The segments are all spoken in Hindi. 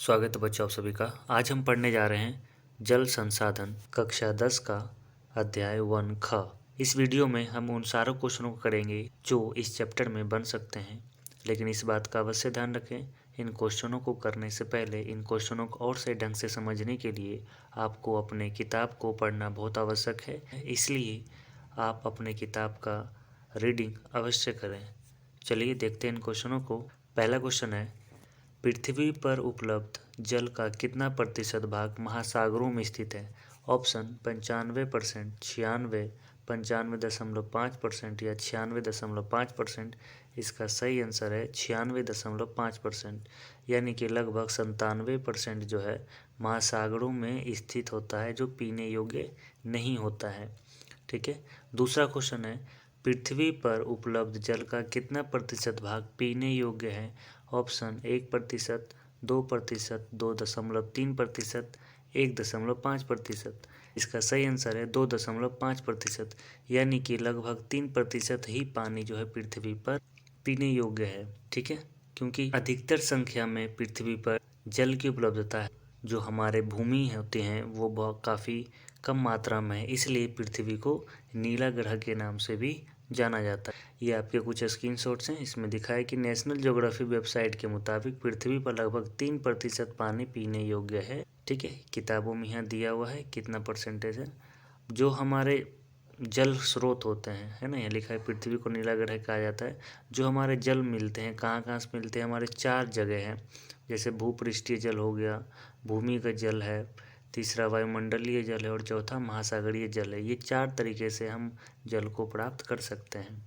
स्वागत है बच्चों आप सभी का। आज हम पढ़ने जा रहे हैं जल संसाधन कक्षा 10 का अध्याय 1 ख। इस वीडियो में हम उन सारे क्वेश्चनों को करेंगे जो इस चैप्टर में बन सकते हैं, लेकिन इस बात का अवश्य ध्यान रखें, इन क्वेश्चनों को करने से पहले इन क्वेश्चनों को और से ढंग से समझने के लिए आपको अपने किताब को पढ़ना बहुत आवश्यक है। इसलिए आप अपने किताब का रीडिंग अवश्य करें। चलिए देखते हैं इन क्वेश्चनों को। पहला क्वेश्चन है, पृथ्वी पर उपलब्ध जल का कितना प्रतिशत भाग महासागरों में स्थित है? ऑप्शन 95%, 96, 95.5% या 96.5%। इसका सही आंसर है 96.5%, यानी कि लगभग 97% जो है महासागरों में स्थित होता है, जो पीने योग्य नहीं होता है। ठीक है। दूसरा क्वेश्चन है, पृथ्वी पर उपलब्ध जल का कितना प्रतिशत भाग पीने योग्य है? ऑप्शन 1%, 2%, 2.3%, 1.5%। इसका सही आंसर है 2.5%, यानी कि लगभग 3% ही पानी जो है पृथ्वी पर पीने योग्य है। ठीक है, क्योंकि अधिकतर संख्या में पृथ्वी पर जल की उपलब्धता है, जो हमारे भूमि होते हैं वो काफ़ी कम मात्रा में है, इसलिए पृथ्वी को नीला ग्रह के नाम से भी जाना जाता है। ये आपके कुछ स्क्रीनशॉट्स हैं। इसमें दिखा है कि नेशनल ज्योग्राफी वेबसाइट के मुताबिक पृथ्वी पर लगभग 3% पानी पीने योग्य है। ठीक है, किताबों में यहाँ दिया हुआ है कितना परसेंटेज है। जो हमारे जल स्रोत होते हैं, है ना, यहाँ लिखा है पृथ्वी को नीला ग्रह कहा जाता है। जो हमारे जल मिलते हैं, कहाँ कहाँ से मिलते हैं? हमारे 4 जगह हैं, जैसे भूपृष्ठीय जल हो गया, भूमिगत जल है, तीसरा वायुमंडलीय जल है और चौथा महासागरीय जल है। ये 4 तरीके से हम जल को प्राप्त कर सकते हैं।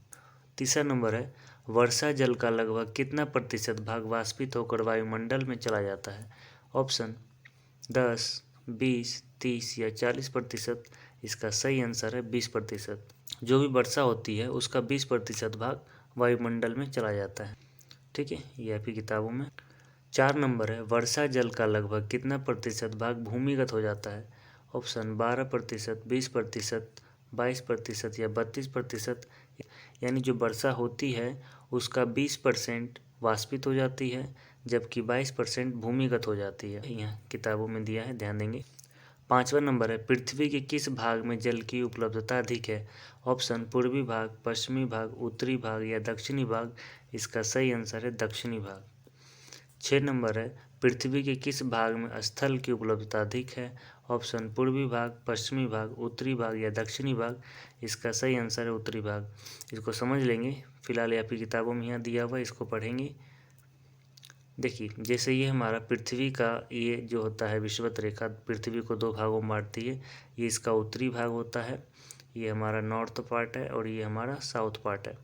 तीसरा नंबर है, वर्षा जल का लगभग कितना प्रतिशत भाग वाष्पित होकर वायुमंडल में चला जाता है? ऑप्शन 10, 20, 30 या 40%। इसका सही आंसर है 20%। जो भी वर्षा होती है उसका 20% भाग वायुमंडल में चला जाता है। ठीक है, ये आपकी किताबों में। 4 नंबर है, वर्षा जल का लगभग कितना प्रतिशत भाग भूमिगत हो जाता है? ऑप्शन 12%, 20%, 22% या 32%। यानी जो वर्षा होती है उसका 20% वाष्पित हो जाती है, जबकि 22% भूमिगत हो जाती है। यहाँ किताबों में दिया है, ध्यान देंगे। 5वां नंबर है, पृथ्वी के किस भाग में जल की उपलब्धता अधिक है? ऑप्शन पूर्वी भाग, पश्चिमी भाग, उत्तरी भाग या दक्षिणी भाग। इसका सही आंसर है दक्षिणी भाग। 6 नंबर है, पृथ्वी के किस भाग में स्थल की उपलब्धता अधिक है? ऑप्शन पूर्वी भाग, पश्चिमी भाग, उत्तरी भाग या दक्षिणी भाग। इसका सही आंसर है उत्तरी भाग। इसको समझ लेंगे, फिलहाल आपकी किताबों में यहाँ दिया हुआ है, इसको पढ़ेंगे। देखिए, जैसे ये हमारा पृथ्वी का ये जो होता है विषुवत रेखा, पृथ्वी को 2 भागों में बांटती है। ये इसका उत्तरी भाग होता है, ये हमारा नॉर्थ पार्ट है, और ये हमारा साउथ पार्ट है,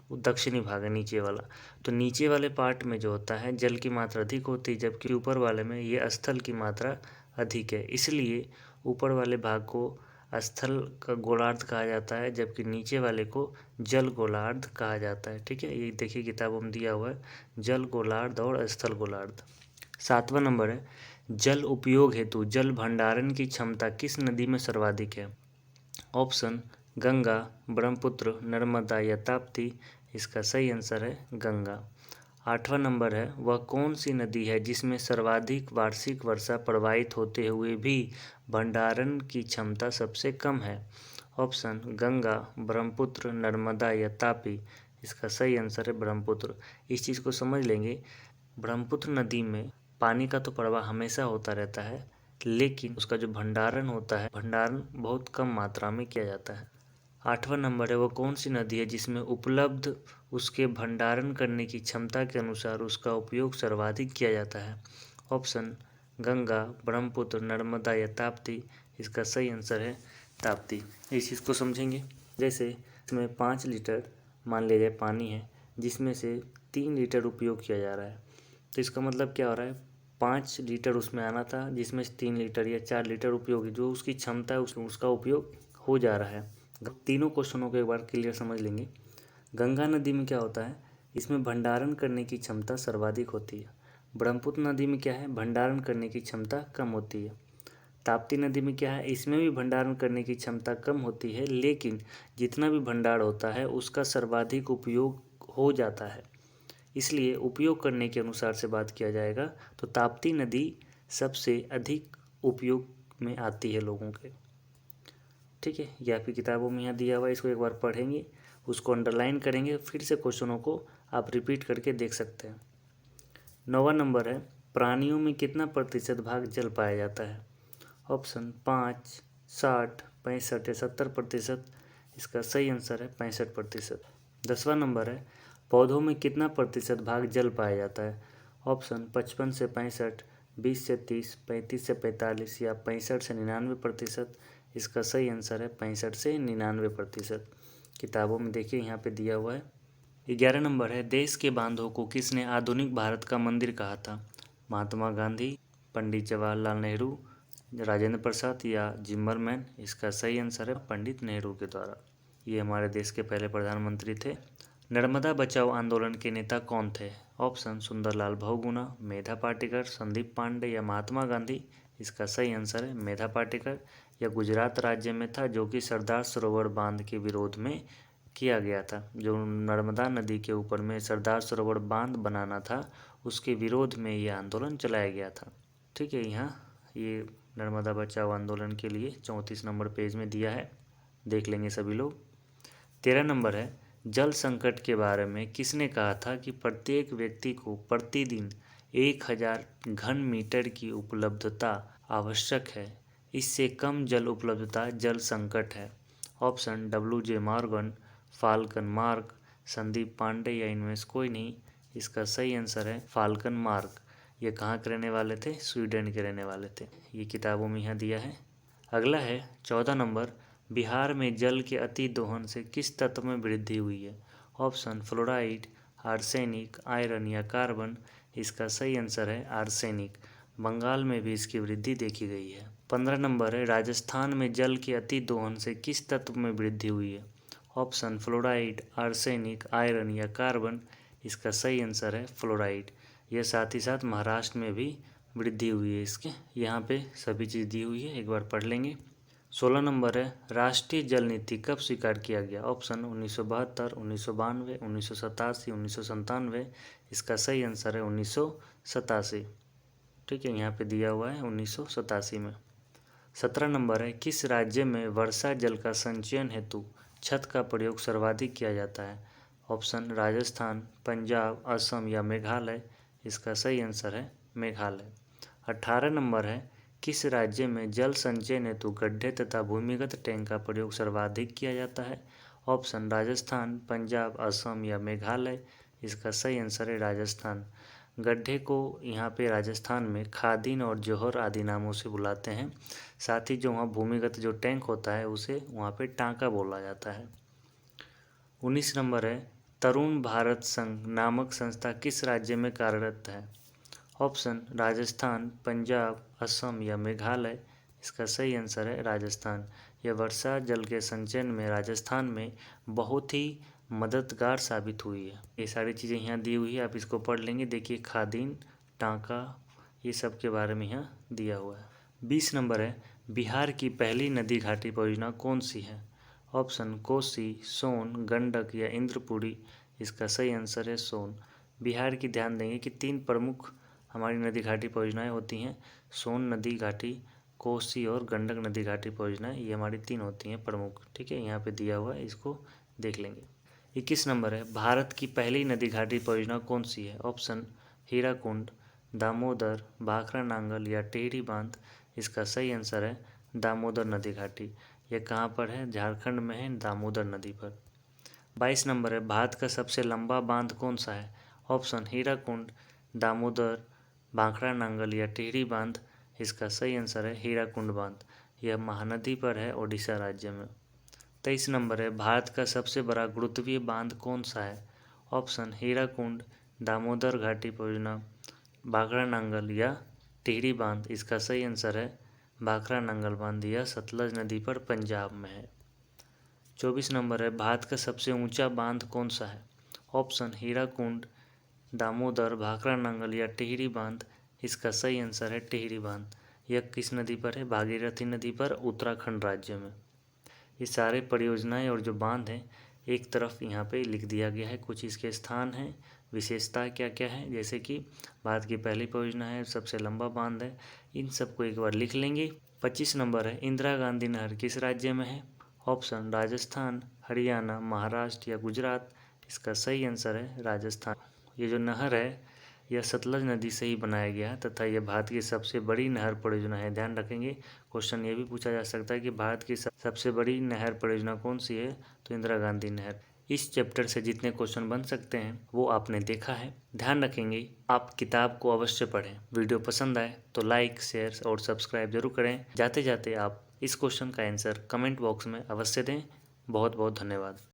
वो दक्षिणी भाग है नीचे वाला। तो नीचे वाले पार्ट में जो होता है जल की मात्रा अधिक होती है, जबकि ऊपर वाले में ये स्थल की मात्रा अधिक है। इसलिए ऊपर वाले भाग को स्थल का गोलार्ध कहा जाता है, जबकि नीचे वाले को जल गोलार्ध कहा जाता है। ठीक है, ये देखिए किताबों में दिया हुआ है, जल गोलार्ध और स्थल गोलार्ध। 7वां नंबर है, जल उपयोग हेतु जल भंडारण की क्षमता किस नदी में सर्वाधिक है? ऑप्शन गंगा, ब्रह्मपुत्र, नर्मदा या ताप्ती। इसका सही आंसर है गंगा। 8वां नंबर है, वह कौन सी नदी है जिसमें सर्वाधिक वार्षिक वर्षा प्रवाहित होते हुए भी भंडारण की क्षमता सबसे कम है? ऑप्शन गंगा, ब्रह्मपुत्र, नर्मदा या तापी। इसका सही आंसर है ब्रह्मपुत्र। इस चीज़ को समझ लेंगे, ब्रह्मपुत्र नदी में पानी का तो प्रवाह हमेशा होता रहता है, लेकिन उसका जो भंडारण होता है, भंडारण बहुत कम मात्रा में किया जाता है। 8वां नंबर है, वो कौन सी नदी है जिसमें उपलब्ध उसके भंडारण करने की क्षमता के अनुसार उसका उपयोग सर्वाधिक किया जाता है? ऑप्शन गंगा, ब्रह्मपुत्र, नर्मदा या ताप्ती। इसका सही आंसर है ताप्ती। इस चीज़ को समझेंगे, जैसे इसमें 5 लीटर मान लीजिए पानी है, जिसमें से 3 लीटर उपयोग किया जा रहा है। तो इसका मतलब क्या हो रहा है, 5 लीटर उसमें आना था, जिसमें से 3 लीटर या 4 लीटर उपयोग, जो उसकी क्षमता है उसका उपयोग हो जा रहा है। तीनों क्वेश्चनों को एक बार क्लियर समझ लेंगे। गंगा नदी में क्या होता है, इसमें भंडारण करने की क्षमता सर्वाधिक होती है। ब्रह्मपुत्र नदी में क्या है, भंडारण करने की क्षमता कम होती है। ताप्ती नदी में क्या है, इसमें भी भंडारण करने की क्षमता कम होती है, लेकिन जितना भी भंडार होता है उसका सर्वाधिक उपयोग हो जाता है। इसलिए उपयोग करने के अनुसार से बात किया जाएगा तो ताप्ती नदी सबसे अधिक उपयोग में आती है लोगों के। ठीक है, ये आपकी किताबों में यहाँ दिया हुआ है, इसको एक बार पढ़ेंगे, उसको अंडरलाइन करेंगे, फिर से क्वेश्चनों को आप रिपीट करके देख सकते हैं। 9वां नंबर है, प्राणियों में कितना प्रतिशत भाग जल पाया जाता है? ऑप्शन 5, 60, 65 या 70%। इसका सही आंसर है 65%। 10वां नंबर है, पौधों में कितना प्रतिशत भाग जल पाया जाता है? ऑप्शन 55 से 65, 20 से 30, 35 से 45 या 65 से 99%। इसका सही आंसर है 65 से 99%। किताबों में देखिए यहाँ पे दिया हुआ है। 11 नंबर है, देश के बांधों को किसने आधुनिक भारत का मंदिर कहा था? महात्मा गांधी, पंडित जवाहरलाल नेहरू, राजेंद्र प्रसाद या जिम्मरमैन। इसका सही आंसर है पंडित नेहरू के द्वारा। ये हमारे देश के पहले प्रधानमंत्री थे। नर्मदा बचाओ आंदोलन के नेता कौन थे? ऑप्शन सुंदरलाल बहुगुणा, मेधा पाटेकर, संदीप पांडे या महात्मा गांधी। इसका सही आंसर है मेधा पाटेकर। यह गुजरात राज्य में था, जो कि सरदार सरोवर बांध के विरोध में किया गया था। जो नर्मदा नदी के ऊपर में सरदार सरोवर बांध बनाना था, उसके विरोध में यह आंदोलन चलाया गया था। ठीक है, यहाँ ये नर्मदा बचाओ आंदोलन के लिए 34 नंबर पेज में दिया है, देख लेंगे सभी लोग। 13 नंबर है, जल संकट के बारे में किसने कहा था कि प्रत्येक व्यक्ति को प्रतिदिन 1000 घन मीटर की उपलब्धता आवश्यक है, इससे कम जल उपलब्धता जल संकट है? Option WJ Morgan, Falcon Mark, Sandeep Pandey या इनमें से कोई नहीं। इसका सही आंसर है फाल्कन मार्क। ये कहाँ के रहने वाले थे? स्वीडन के रहने वाले थे। ये किताबों में यहाँ दिया है। अगला है 14 नंबर, बिहार में जल के अति दोहन से किस तत्व में वृद्धि हुई है? ऑप्शन फ्लोराइड, आर्सेनिक, आयरन या कार्बन। इसका सही आंसर है आर्सेनिक। बंगाल में भी इसकी वृद्धि देखी गई है। 15 नंबर है, राजस्थान में जल के अति दोहन से किस तत्व में वृद्धि हुई है? ऑप्शन फ्लोराइड, आर्सेनिक, आयरन या कार्बन। इसका सही आंसर है फ्लोराइड। यह साथ ही साथ महाराष्ट्र में भी वृद्धि हुई है इसके। यहाँ पे सभी चीज़ दी हुई है, एक बार पढ़ लेंगे। 16 नंबर है, राष्ट्रीय जल नीति कब स्वीकार किया गया? ऑप्शन 1972, 1992, 1987, 1997। इसका सही आंसर है 1987। ठीक है, यहाँ पे दिया हुआ है 1987 में। 17 नंबर है, किस राज्य में वर्षा जल का संचयन हेतु छत का प्रयोग सर्वाधिक किया जाता है? ऑप्शन राजस्थान, पंजाब, असम या मेघालय। इसका सही आंसर है मेघालय। 18 नंबर है, किस राज्य में जल संचयन हेतु गड्ढे तथा भूमिगत टैंक का प्रयोग सर्वाधिक किया जाता है? ऑप्शन राजस्थान, पंजाब, असम या मेघालय। इसका सही आंसर है राजस्थान। गड्ढे को यहाँ पे राजस्थान में खादिन और जौहर आदि नामों से बुलाते हैं। साथ ही जो वहाँ भूमिगत जो टैंक होता है उसे वहाँ पे टांका बोला जाता है। 19 नंबर है, तरुण भारत संघ नामक संस्था किस राज्य में कार्यरत है? ऑप्शन राजस्थान, पंजाब, असम या मेघालय। इसका सही आंसर है राजस्थान। यह वर्षा जल के संचयन में राजस्थान में बहुत ही मददगार साबित हुई है। ये सारी चीज़ें यहाँ दी हुई है, आप इसको पढ़ लेंगे। देखिए खादिन, टांका, ये सब के बारे में यहाँ दिया हुआ है। 20 नंबर है, बिहार की पहली नदी घाटी परियोजना कौन सी है? ऑप्शन कोसी, सोन, गंडक या इंद्रपुरी। इसका सही आंसर है सोन। बिहार की ध्यान देंगे कि 3 प्रमुख हमारी नदी घाटी परियोजनाएं होती हैं, सोन नदी घाटी, कोसी और गंडक नदी घाटी परियोजनाएं। ये हमारी 3 होती हैं प्रमुख। ठीक है, यहाँ पे दिया हुआ है, इसको देख लेंगे। 21 नंबर है, भारत की पहली नदी घाटी परियोजना कौन सी है? ऑप्शन हीराकुंड, दामोदर, भाखड़ा नांगल या टिहरी बांध। इसका सही आंसर है दामोदर नदी घाटी। यह कहाँ पर है? झारखंड में है, दामोदर नदी पर। 22 नंबर है, भारत का सबसे लंबा बांध कौन सा है? ऑप्शन हीराकुंड, दामोदर, भाखड़ा नांगल या टिहरी बांध। इसका सही आंसर है हीराकुंड बांध। यह महानदी पर है, ओडिशा राज्य में। 23 नंबर है, भारत का सबसे बड़ा गुरुत्वीय बांध कौन सा है? ऑप्शन हीराकुंड, दामोदर घाटी परियोजना, भाखड़ा नांगल या टिहरी बांध। इसका सही आंसर है भाखड़ा नांगल बांध। यह सतलज नदी पर पंजाब में है। 24 नंबर है, भारत का सबसे ऊंचा बांध कौन सा है? ऑप्शन हीराकुंड, दामोदर, भाखड़ा नांगल या टिहरी बांध। इसका सही आंसर है टिहरी बांध। यह किस नदी पर है? भागीरथी नदी पर, उत्तराखंड राज्य में। ये सारे परियोजनाएं और जो बांध हैं एक तरफ यहाँ पे लिख दिया गया है। कुछ इसके स्थान हैं विशेषता क्या क्या है, जैसे कि भारत की पहली परियोजना है, सबसे लंबा बांध है, इन सबको एक बार लिख लेंगे। 25 नंबर है, इंदिरा गांधी नहर किस राज्य में है? ऑप्शन राजस्थान, हरियाणा, महाराष्ट्र या गुजरात। इसका सही आंसर है राजस्थान। ये जो नहर है यह सतलज नदी से ही बनाया गया है तथा यह भारत की सबसे बड़ी नहर परियोजना है। ध्यान रखेंगे, क्वेश्चन ये भी पूछा जा सकता है कि भारत की सबसे बड़ी नहर परियोजना कौन सी है, तो इंदिरा गांधी नहर। इस चैप्टर से जितने क्वेश्चन बन सकते हैं वो आपने देखा है। ध्यान रखेंगे आप किताब को अवश्य पढ़ें। वीडियो पसंद आए तो लाइक, शेयर और सब्सक्राइब जरूर करें। जाते जाते आप इस क्वेश्चन का आंसर कमेंट बॉक्स में अवश्य दें। बहुत बहुत धन्यवाद।